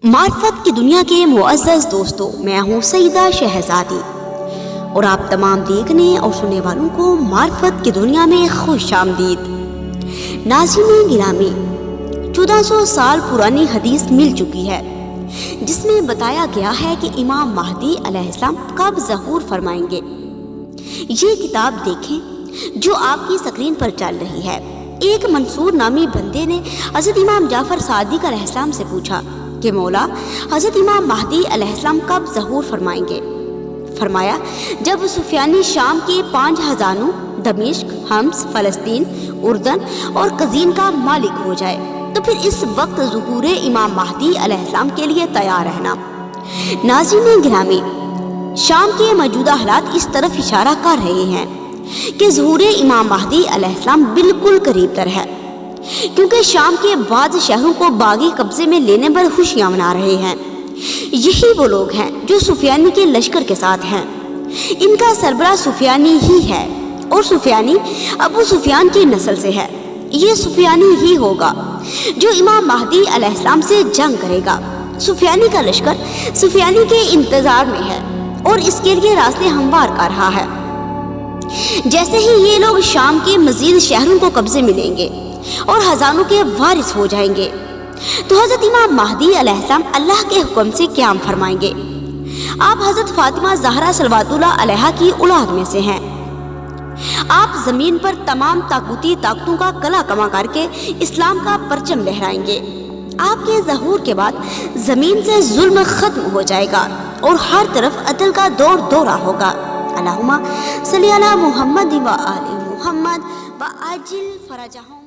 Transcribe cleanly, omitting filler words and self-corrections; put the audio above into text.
معرفت کی دنیا کے معزز دوستوں، میں ہوں سیدہ شہزادی اور آپ تمام دیکھنے اور سننے والوں کو معرفت کی دنیا میں خوش آمدید۔ ناظرین گرامی، 1400 سال پرانی حدیث مل چکی ہے جس میں بتایا گیا ہے کہ امام مہدی علیہ السلام کب ظہور فرمائیں گے۔ یہ کتاب دیکھیں جو آپ کی سکرین پر چل رہی ہے۔ ایک منصور نامی بندے نے حضرت امام جعفر صادق علیہ السلام سے پوچھا کہ مولا، حضرت امام مہدی علیہ السلام کب ظہور فرمائیں گے؟ فرمایا، جب سفیانی شام کے 5 خزانوں دمشق، حمص، فلسطین، اردن اور قزوین کا مالک ہو جائے تو پھر اس وقت ظہور امام مہدی علیہ السلام کے لیے تیار رہنا۔ ناظرین گرامی، شام کے موجودہ حالات اس طرف اشارہ کر رہے ہیں کہ ظہور امام مہدی علیہ السلام بالکل قریب تر ہے، کیونکہ شام کے بعض شہروں کو باغی قبضے میں لینے پر خوشیاں منا رہے ہیں۔ یہی وہ لوگ ہیں جو سفیانی کے لشکر کے ساتھ ہیں۔ ان کا سربراہ سفیانی ہی ہے اور سفیانی ابو سفیان کی نسل سے ہے۔ یہ سفیانی ہی ہوگا جو امام مہدی علیہ السلام سے جنگ کرے گا۔ سفیانی کا لشکر سفیانی کے انتظار میں ہے اور اس کے لیے راستے ہموار کر رہا ہے۔ جیسے ہی یہ لوگ شام کے مزید شہروں کو قبضے میں لیں گے اور خزانوں کے وارث ہو جائیں گے تو حضرت امام مہدی علیہ السلام اللہ کے حکم سے قیام فرمائیں گے۔ آپ حضرت فاطمہ زہرا صلوات اللہ علیہا کی اولاد میں سے ہیں۔ آپ زمین پر تمام طاقتی طاقتوں کا کلا کما کر کے اسلام کا پرچم لہرائیں گے۔ آپ کے ظہور کے بعد زمین سے ظلم ختم ہو جائے گا اور ہر طرف عدل کا دور دورہ ہوگا۔ اللہم صلی علی محمد و آل محمد وعجل فرجہم۔